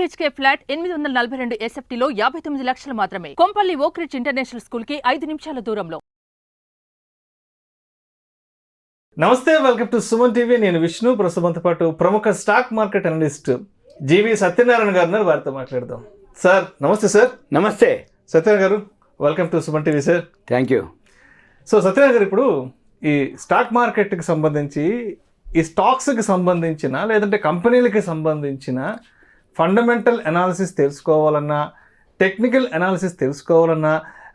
BHK flat 842 SFTలో 59 లక్షలు మాత్రమే. Kompally Oakridge international school కి 5 నిమిషాల దూరంలో. నమస్తే, వెల్కమ్ టు సుమన్ టీవీ. నేను విష్ణు. ప్రస్తుతంతో పాటు ప్రముఖ స్టాక్ మార్కెట్ అనలిస్ట్ జీవి సత్యనారాయణ గారు ఉన్నారు. వారితో మాట్లాడదాం. సార్ నమస్తే. సార్ నమస్తే. సత్యనారాయణ గారు, welcome to Suman TV. Sir thank you. So Satyanarayana గారు, ఇప్పుడు ఈ స్టాక్ మార్కెట్కి సంబంధించి, ఈ స్టాక్స్కి సంబంధించిన లేదంటే కంపెనీలకి సంబంధించిన ఫండమెంటల్ అనాలిసిస్ తెలుసుకోవాలన్నా, టెక్నికల్ అనాలిసిస్ తెలుసుకోవాలన్నా,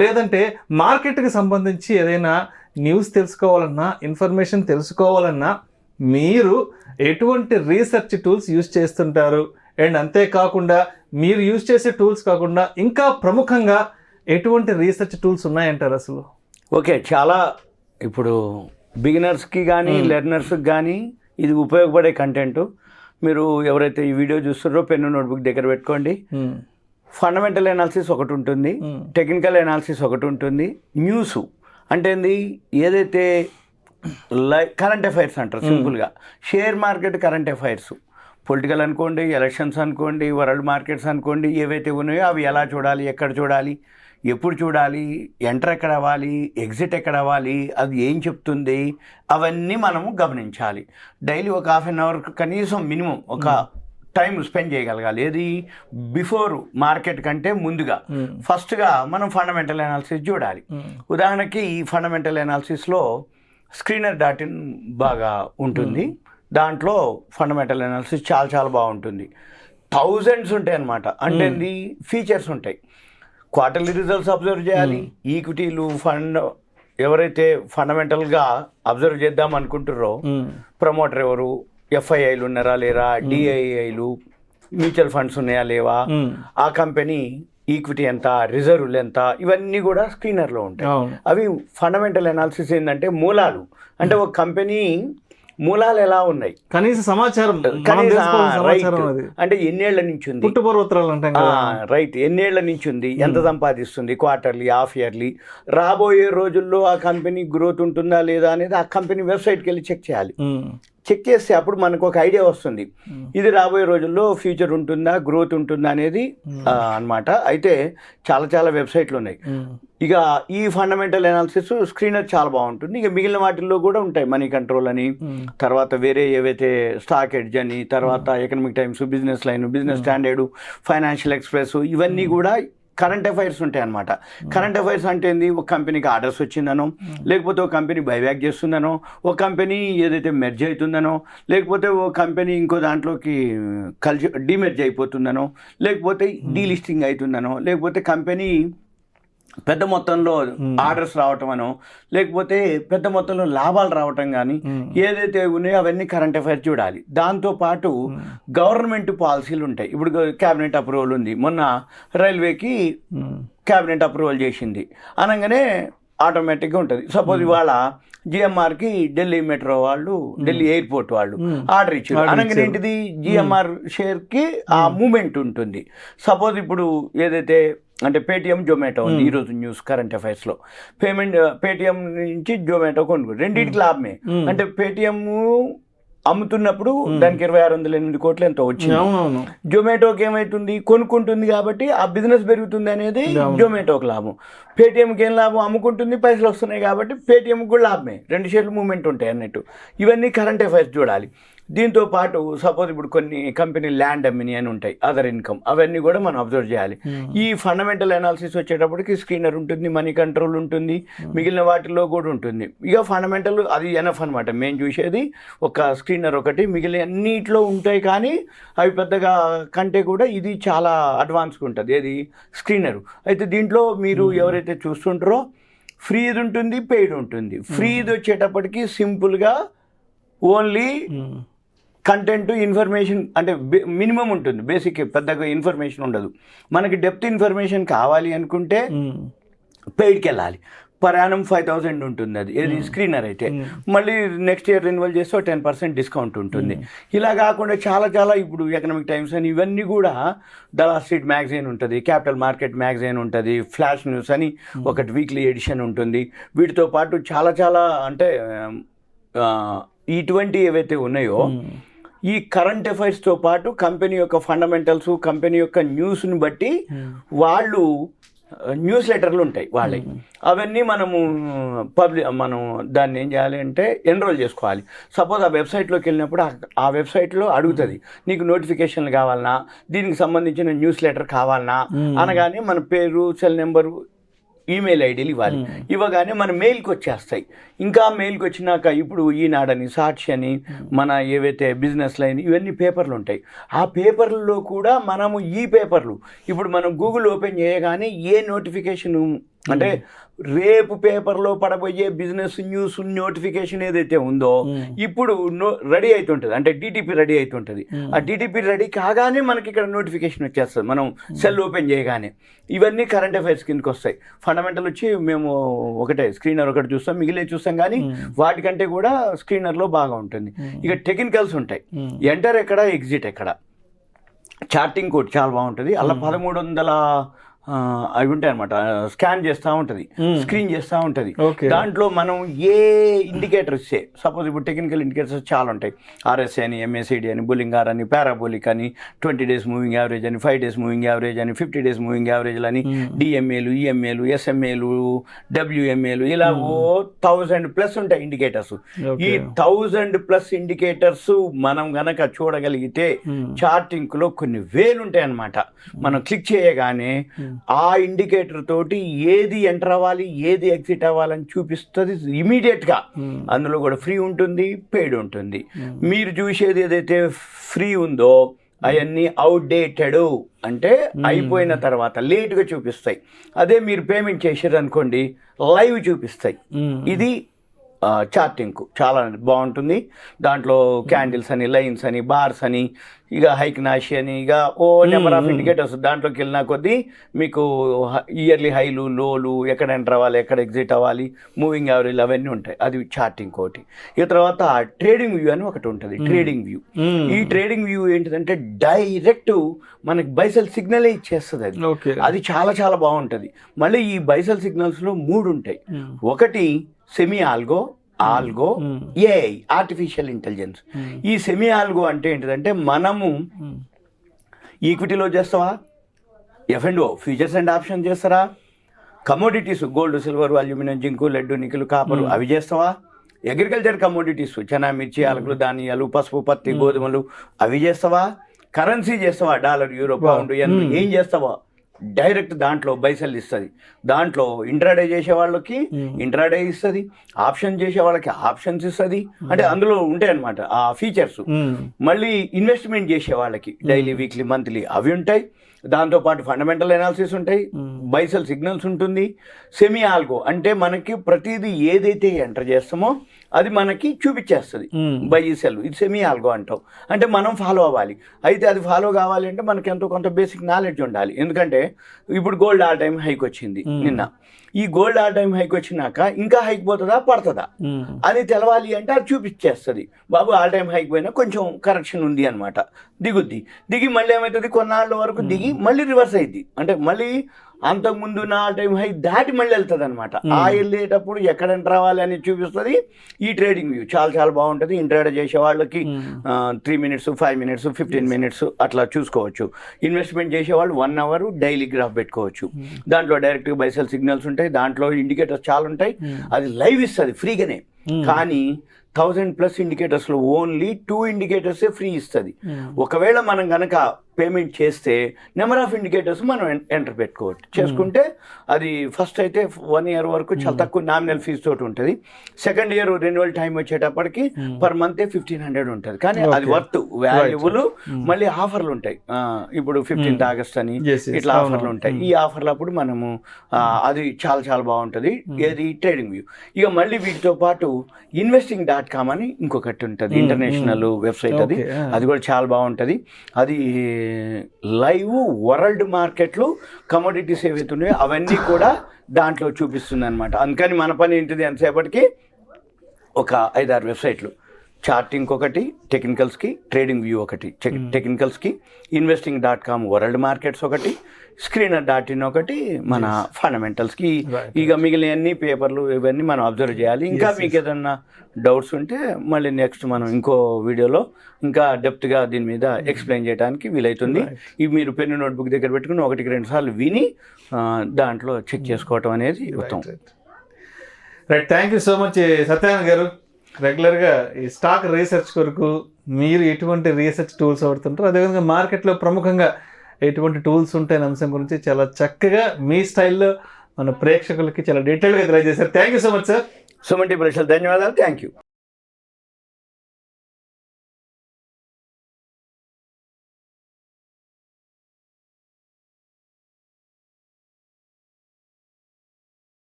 లేదంటే మార్కెట్కి సంబంధించి ఏదైనా న్యూస్ తెలుసుకోవాలన్నా, ఇన్ఫర్మేషన్ తెలుసుకోవాలన్నా మీరు ఎటువంటి రీసెర్చ్ టూల్స్ యూజ్ చేస్తుంటారు? అండ్ అంతేకాకుండా మీరు యూజ్ చేసే టూల్స్ కాకుండా ఇంకా ప్రముఖంగా ఎటువంటి రీసెర్చ్ టూల్స్ ఉన్నాయంటారు అసలు? ఓకే, చాలా ఇప్పుడు బిగినర్స్కి కానీ లెర్నర్స్కి కానీ ఇది ఉపయోగపడే కంటెంట్. మీరు ఎవరైతే ఈ వీడియో చూస్తున్నారో పెన్ను నోట్బుక్ దగ్గర పెట్టుకోండి. ఫండమెంటల్ అనాలిసిస్ ఒకటి ఉంటుంది, టెక్నికల్ అనాలిసిస్ ఒకటి ఉంటుంది, న్యూస్ అంటే ఏదైతే కరెంట్ అఫైర్స్ అంటారు సింపుల్గా. Share market current affairs, political అనుకోండి, ఎలక్షన్స్ అనుకోండి, వరల్డ్ మార్కెట్స్ అనుకోండి, ఏవైతే ఉన్నాయో అవి ఎలా చూడాలి, ఎక్కడ చూడాలి, ఎప్పుడు చూడాలి, ఎంటర్ ఎక్కడ అవ్వాలి, ఎగ్జిట్ ఎక్కడ అవ్వాలి, అది ఏం చెప్తుంది, అవన్నీ మనము గమనించాలి. డైలీ ఒక హాఫ్ అన్ అవర్ కనీసం మినిమం ఒక టైం స్పెండ్ చేయగలగాలి. ఏది బిఫోర్ మార్కెట్ కంటే ముందుగా ఫస్ట్గా మనం ఫండమెంటల్ అనాలిసిస్ చూడాలి. ఉదాహరణకి ఈ ఫండమెంటల్ అనాలిసిస్లో screener.in బాగా ఉంటుంది. దాంట్లో ఫండమెంటల్ అనాలిసిస్ చాలా చాలా బాగుంటుంది. థౌజండ్స్ ఉంటాయి అన్నమాట. అంటే ఫీచర్స్ ఉంటాయి. క్వార్టర్లీ రిజల్ట్స్ అబ్జర్వ్ చేయాలి, ఈక్విటీలు, ఫండ్ ఎవరైతే ఫండమెంటల్గా అబ్జర్వ్ చేద్దాం అనుకుంటారో ప్రమోటర్ ఎవరు, ఎఫ్ఐఐలు ఉన్నారా లేరా, డిఐఐలు, మ్యూచువల్ ఫండ్స్ ఉన్నాయా లేవా, ఆ కంపెనీ ఈక్విటీ ఎంత, రిజర్వ్లు ఎంత, ఇవన్నీ కూడా స్క్రీనర్లో ఉంటాయి. అవి ఫండమెంటల్ అనాలిసిస్ ఏంటంటే మూలాలు, అంటే ఒక కంపెనీ మూలాలు ఎలా ఉన్నాయి, కనీస సమాచారం, అంటే ఎన్నేళ్ల నుంచి ఉంది, రైట్, ఎన్నేళ్ల నుంచి ఉంది, ఎంత సంపాదిస్తుంది, క్వార్టర్లీ, హాఫ్ ఇయర్లీ, రాబోయే రోజుల్లో ఆ కంపెనీ గ్రోత్ ఉంటుందా లేదా అనేది ఆ కంపెనీ వెబ్సైట్కి వెళ్ళి చెక్ చేయాలి. చెక్ చేస్తే అప్పుడు మనకు ఒక ఐడియా వస్తుంది, ఇది రాబోయే రోజుల్లో ఫ్యూచర్ ఉంటుందా, గ్రోత్ ఉంటుందా అనేది అన్నమాట. అయితే చాలా చాలా వెబ్సైట్లు ఉన్నాయి. ఇక ఈ ఫండమెంటల్ అనాలిసిస్ స్క్రీనర్ చాలా బాగుంటుంది. ఇక మిగిలిన వాటిల్లో కూడా ఉంటాయి, మనీ కంట్రోల్ అని, తర్వాత వేరే ఏవైతే స్టాక్ ఎడ్జ్ అని, తర్వాత economic times, business line, business standard, financial express, ఇవన్నీ కూడా కరెంట్ అఫైర్స్ ఉంటాయి అన్నమాట. కరెంట్ అఫైర్స్ అంటే ఒక కంపెనీకి ఆర్డర్స్ వచ్చిందనో, లేకపోతే ఒక కంపెనీ బైబ్యాక్ చేస్తుందనో, ఒక కంపెనీ ఏదైతే మెర్జ్ అవుతుందనో, లేకపోతే ఓ కంపెనీ ఇంకో దాంట్లోకి డిమెర్జ్ అయిపోతుందనో, లేకపోతే డీలిస్టింగ్ అవుతుందనో, లేకపోతే కంపెనీ పెద్ద మొత్తంలో ఆర్డర్స్ రావటం అనో, లేకపోతే పెద్ద మొత్తంలో లాభాలు రావటం కానీ ఏదైతే ఉన్నాయో అవన్నీ కరెంట్ అఫైర్స్ చూడాలి. దాంతోపాటు గవర్నమెంట్ పాలసీలు ఉంటాయి. ఇప్పుడు క్యాబినెట్ అప్రూవల్ ఉంది, మొన్న రైల్వేకి క్యాబినెట్ అప్రూవల్ చేసింది అనగానే ఆటోమేటిక్గా ఉంటుంది. సపోజ్ ఇవాళ జిఎంఆర్కి ఢిల్లీ మెట్రో వాళ్ళు, ఢిల్లీ ఎయిర్పోర్ట్ వాళ్ళు ఆర్డర్ ఇచ్చారు అనగానే ఏంటిది, జిఎంఆర్ షేర్కి ఆ మూమెంట్ ఉంటుంది. సపోజ్ ఇప్పుడు ఏదైతే అంటే పేటిఎం, జొమాటో ఉంది ఈరోజు న్యూస్ కరెంట్ అఫైర్స్లో, పేటిఎం నుంచి జొమాటో కొనుక్కు రెండింటికి లాభమే. అంటే పేటిఎం అమ్ముతున్నప్పుడు దానికి 2608 కోట్లు ఎంతో వచ్చింది. జొమాటోకి ఏమవుతుంది, కొనుక్కుంటుంది కాబట్టి ఆ బిజినెస్ పెరుగుతుంది అనేది జొమాటోకి లాభం. పేటిఎంకి ఏం లాభం, అమ్ముకుంటుంది, పైసలు వస్తున్నాయి కాబట్టి పేటిఎంకి కూడా లాభమే. 2 షేర్లు మూమెంట్ ఉంటాయి అన్నట్టు. ఇవన్నీ కరెంట్ అఫైర్స్ చూడాలి. దీంతో పాటు సపోజ్ ఇప్పుడు కొన్ని కంపెనీ ల్యాండ్ అమ్మిని అని ఉంటాయి, అదర్ ఇన్కమ్, అవన్నీ కూడా మనం అబ్జర్వ్ చేయాలి. ఈ ఫండమెంటల్ అనాలిసిస్ వచ్చేటప్పటికి స్క్రీనర్ ఉంటుంది, మనీ కంట్రోల్ ఉంటుంది, మిగిలిన వాటిల్లో కూడా ఉంటుంది. ఇక ఫండమెంటల్ అది ఎనఫ్ అనమాట. మేము చూసేది ఒక స్క్రీనర్ ఒకటి, మిగిలిన అన్నిట్లో ఉంటాయి కానీ అవి పెద్దగా కంటే కూడా ఇది చాలా అడ్వాన్స్గా ఉంటుంది, ఏది స్క్రీనరు. అయితే దీంట్లో మీరు ఎవరైతే చూస్తుంటారో ఫ్రీది ఉంటుంది, పెయిడ్ ఉంటుంది. ఫ్రీది వచ్చేటప్పటికి సింపుల్గా ఓన్లీ కంటెంట్, ఇన్ఫర్మేషన్ అంటే మినిమం ఉంటుంది, బేసిక్, పెద్దగా ఇన్ఫర్మేషన్ ఉండదు. మనకి డెప్త్ ఇన్ఫర్మేషన్ కావాలి అనుకుంటే పెయిడ్కి వెళ్ళాలి. పర్ యానం 5000 ఉంటుంది అది, ఏది స్క్రీనర్ అయితే. మళ్ళీ నెక్స్ట్ ఇయర్ రెన్యువల్ చేస్తే 10% డిస్కౌంట్ ఉంటుంది. ఇలా కాకుండా చాలా చాలా ఇప్పుడు ఎకనామిక్ టైమ్స్ అని ఇవన్నీ కూడా, ద స్ట్రీట్ మ్యాగజైన్ ఉంటుంది, క్యాపిటల్ మార్కెట్ మ్యాగజైన్ ఉంటుంది, ఫ్లాష్ న్యూస్ అని ఒకటి వీక్లీ ఎడిషన్ ఉంటుంది. వీటితో పాటు చాలా చాలా అంటే ఇటువంటి ఏవైతే ఉన్నాయో ఈ కరెంట్ అఫైర్స్తో పాటు కంపెనీ యొక్క ఫండమెంటల్స్, కంపెనీ యొక్క న్యూస్ని బట్టి వాళ్ళు న్యూస్ లెటర్లు ఉంటాయి వాళ్ళవి. అవన్నీ మనం దాన్ని ఏం చేయాలి అంటే ఎన్రోల్ చేసుకోవాలి. సపోజ్ ఆ వెబ్సైట్లోకి వెళ్ళినప్పుడు ఆ వెబ్సైట్లో అడుగుతుంది నీకు నోటిఫికేషన్లు కావాలన్నా, దీనికి సంబంధించిన న్యూస్ లెటర్ కావాలన్నా అనగానే మన పేరు, సెల్ నెంబరు, ఈమెయిల్ ఐడీలు ఇవ్వగానే మన మెయిల్కి వచ్చేస్తాయి. ఇంకా మెయిల్కి వచ్చినాక ఇప్పుడు ఈనాడని, సాక్షి అని, మన ఏవైతే బిజినెస్ లైన్ ఇవన్నీ పేపర్లు ఉంటాయి. ఆ పేపర్లలో కూడా మనము ఈ పేపర్లు ఇప్పుడు మనం గూగుల్ ఓపెన్ చేయగానే ఏ నోటిఫికేషన్ అంటే రేపు పేపర్లో పడబోయే బిజినెస్ న్యూస్ నోటిఫికేషన్ ఏదైతే ఉందో ఇప్పుడు రెడీ అవుతుంటుంది, అంటే డిటిపి రెడీ అవుతుంటుంది. ఆ డిటిపి రెడీ కాగానే మనకి ఇక్కడ నోటిఫికేషన్ వచ్చేస్తుంది మనం సెల్ ఓపెన్ చేయగానే. ఇవన్నీ కరెంట్ అఫైర్స్ కిందకి వస్తాయి. ఫండమెంటల్ వచ్చి మేము ఒకటే స్క్రీనర్ ఒకటి చూస్తాం, మిగిలిన చూస్తాం, కానీ వాటికంటే కూడా స్క్రీనర్లో బాగా ఉంటుంది. ఇక టెక్నికల్స్ ఉంటాయి, ఎంటర్ ఎక్కడ, ఎగ్జిట్ ఎక్కడ, చార్టింగ్ కోడ్ చాలా బాగుంటుంది. అలా 1300 అవి ఉంటాయి అనమాట. స్కాన్ చేస్తూ ఉంటుంది, స్క్రీన్ చేస్తూ ఉంటుంది. దాంట్లో మనం ఏ ఇండికేటర్ ఇస్తే, సపోజ్ ఇప్పుడు టెక్నికల్ ఇండికేటర్స్ చాలా ఉంటాయి, ఆర్ఎస్ఏ అని, ఎంఏసిడి అని, బుల్లింగ్ ఆర్ అని, పారాబోలిక్ అని, 20 days మూవింగ్ యావరేజ్ అని, 5 days మూవింగ్ యావరేజ్ అని, 50 days మూవింగ్ యావరేజ్లు అని, డిఎంఏలు, ఈఎంఏలు, ఎస్ఎంఏలు, డబ్ల్యూఎంఏలు, ఇలా 1000+ ఉంటాయి ఇండికేటర్స్. ఈ 1000+ ఇండికేటర్స్ మనం గనక చూడగలిగితే చార్టింగ్లో కొన్ని వేలు ఉంటాయి అన్నమాట. మనం క్లిక్ చేయగానే ఆ ఇండికేటర్ తోటి ఏది ఎంటర్ అవ్వాలి, ఏది ఎగ్జిట్ అవ్వాలని చూపిస్తుంది ఇమీడియట్గా. అందులో కూడా ఫ్రీ ఉంటుంది, పెయిడ్ ఉంటుంది. మీరు చూసేది ఏదైతే ఫ్రీ ఉందో అవన్నీ అవుట్డేటెడ్, అంటే అయిపోయిన తర్వాత లేటుగా చూపిస్తాయి. అదే మీరు పేమెంట్ చేసారు అనుకోండి లైవ్ చూపిస్తాయి. ఇది చార్టింగ్ చాలా బాగుంటుంది. దాంట్లో క్యాండిల్స్ అని, లైన్స్ అని, బార్స్ అని, ఇక హైక్ నాషి అని, ఇక నెంబర్ ఆఫ్ ఇండికేటర్స్. దాంట్లోకి వెళ్ళిన కొద్దీ మీకు ఇయర్లీ హైలు, లోలు, ఎక్కడ ఎంటర్ అవ్వాలి, ఎక్కడ ఎగ్జిట్ అవ్వాలి, మూవింగ్ యావరేజ్ అవన్నీ ఉంటాయి. అది చార్టింగ్ ఒకటి. ఇక తర్వాత ట్రేడింగ్ వ్యూ అని ఒకటి ఉంటుంది, ట్రేడింగ్ వ్యూ. ఈ ట్రేడింగ్ వ్యూ ఏంటిదంటే డైరెక్ట్ మనకి బైసెల్ సిగ్నలే ఇచ్చేస్తుంది. అది చాలా చాలా బాగుంటుంది. మళ్ళీ ఈ బైసెల్ సిగ్నల్స్లో 3 ఉంటాయి. ఒకటి semi algo, algo, AI, artificial intelligence. ఈ సెమీ ఆల్గో అంటే ఏంటిదంటే మనము ఈక్విటీలో చేస్తావా, F&O ఫ్యూచర్స్ అండ్ ఆప్షన్ చేస్తారా, commodities gold, silver, aluminium, zinc, lead, nickel, copper అవి చేస్తావా, అగ్రికల్చర్ కమోడిటీస్ చెనా, మిర్చి, అలకులు, ధాన్యాలు, పసుపు, పత్తి, గోధుమలు అవి చేస్తావా, కరెన్సీ చేస్తావా, డాలర్, యూరో, పౌండ్, ఏం చేస్తావా, డైరెక్ట్ దాంట్లో బైసెల్ ఇస్తుంది. దాంట్లో ఇంట్రాడే చేసే వాళ్ళకి ఇంట్రాడే ఇస్తుంది, ఆప్షన్ చేసే వాళ్ళకి ఆప్షన్స్ ఇస్తుంది. అంటే అందులో ఉంటాయి అన్నమాట ఆ ఫీచర్స్. మళ్ళీ ఇన్వెస్ట్మెంట్ చేసే వాళ్ళకి డైలీ, వీక్లీ, మంత్లీ అవి ఉంటాయి. దాంతోపాటు ఫండమెంటల్ ఎనాలిసిస్ ఉంటాయి, బైసెల్ సిగ్నల్స్ ఉంటుంది. సెమీ ఆల్గో అంటే మనకి ప్రతిదీ ఏదైతే ఎంటర్ చేస్తామో అది మనకి చూపించేస్తుంది బై సెల్. ఇది సెమీ ఆల్గో అంటాం. అంటే మనం ఫాలో అవ్వాలి. అయితే అది ఫాలో కావాలి అంటే మనకి ఎంతో కొంత బేసిక్ నాలెడ్జ్ ఉండాలి. ఎందుకంటే ఇప్పుడు గోల్డ్ ఆల్ టైమ్ హైక్ వచ్చింది నిన్న. ఈ గోల్డ్ ఆల్ టైమ్ హైక్ వచ్చినాక ఇంకా హైక్ పోతుందా, పడుతుందా అది తెలవాలి అంటే అది చూపించేస్తుంది. బాబు ఆల్ టైమ్ హైక్ పోయినా కొంచెం కరెక్షన్ ఉంది అనమాట, దిగుద్ది. దిగి మళ్ళీ ఏమవుతుంది, కొన్నాళ్ళ వరకు దిగి మళ్ళీ రివర్స్ అయింది. అంటే మళ్ళీ అంతకుముందు నా టైం హై దాటి మళ్ళీ వెళ్తుంది అనమాట. ఆ వెళ్ళేటప్పుడు ఎక్కడ ఎంటర్ అవ్వాలి అని చూపిస్తుంది ఈ ట్రేడింగ్ వ్యూ. చాలా చాలా బాగుంటుంది. ఇంట్రాడే చేసే వాళ్ళకి 3 minutes, 5 minutes, 15 minutes అట్లా చూసుకోవచ్చు. ఇన్వెస్ట్మెంట్ చేసే వాళ్ళు 1 hour డైలీ గ్రాఫ్ పెట్టుకోవచ్చు. దాంట్లో డైరెక్ట్గా బైసెల్ సిగ్నల్స్ ఉంటాయి, దాంట్లో ఇండికేటర్స్ చాలా ఉంటాయి. అది లైవ్ ఇస్తుంది ఫ్రీగానే. కానీ 1000+ ఇండికేటర్స్లో ఓన్లీ 2 ఇండికేటర్సే ఫ్రీ ఇస్తుంది. ఒకవేళ మనం కనుక పేమెంట్ చేస్తే నెంబర్ ఆఫ్ ఇండికేటర్స్ మనం ఎంటర్ పెట్టుకోవచ్చు. చేసుకుంటే అది ఫస్ట్ అయితే 1 year వరకు చాలా తక్కువ నామినల్ ఫీజు తోటి ఉంటుంది. సెకండ్ ఇయర్ రెన్యువల్ టైం వచ్చేటప్పటికి పర్ మంత్ 1500 ఉంటుంది. కానీ అది వర్త్, వాల్యుబుల్. మళ్ళీ ఆఫర్లు ఉంటాయి. ఇప్పుడు 15th August అని ఇట్లా ఆఫర్లు ఉంటాయి. ఈ ఆఫర్లు అప్పుడు మనము అది చాలా చాలా బాగుంటుంది. ఏది ట్రేడింగ్ వ్యూ. ఇక మళ్ళీ వీటితో పాటు investing.com అని ఇంకొకటి ఉంటుంది, ఇంటర్నేషనల్ వెబ్సైట్. అది కూడా చాలా బాగుంటుంది. అది లైవ్ వరల్డ్ మార్కెట్లు కమోడిటీస్ ఏవైతే ఉన్నాయో అవన్నీ కూడా దాంట్లో చూపిస్తుంది అనమాట. అందుకని మన పని ఏంటిది ఎంతసేపటికి ఒక 5-6 వెబ్సైట్లు చార్టింగ్ ఒకటి, టెక్నికల్స్కి ట్రేడింగ్ వ్యూ ఒకటి, టెక్నికల్స్కి investing.com వరల్డ్ మార్కెట్స్ ఒకటి, screener.in ఒకటి, మన ఫండమెంటల్స్కి. ఇక మిగిలిన పేపర్లు ఇవన్నీ మనం అబ్జర్వ్ చేయాలి. ఇంకా మీకు ఏదన్నా డౌట్స్ ఉంటే మళ్ళీ నెక్స్ట్ మనం ఇంకో వీడియోలో ఇంకా డెప్త్గా దీని మీద ఎక్స్ప్లెయిన్ చేయడానికి వీలవుతుంది. ఇవి మీరు పెన్ను నోట్బుక్ దగ్గర పెట్టుకుని 1-2 సార్లు విని దాంట్లో చెక్ చేసుకోవటం అనేది ఉత్తమం. Right, thank you so much Satyanarayana గారు. రెగ్యులర్గా ఈ స్టాక్ రీసెర్చ్ కొరకు మీరు ఎటువంటి రీసెర్చ్ టూల్స్ వాడుతుంటారు, అదేవిధంగా మార్కెట్లో ప్రముఖంగా ఎటువంటి టూల్స్ ఉంటాయనే అంశం గురించి చాలా చక్కగా మీ స్టైల్లో మన ప్రేక్షకులకి చాలా డీటెయిల్గా తెలియజేశారు. Thank you so much sir. Suman టీ ప్రశ్నలు ధన్యవాదాలు. Thank you.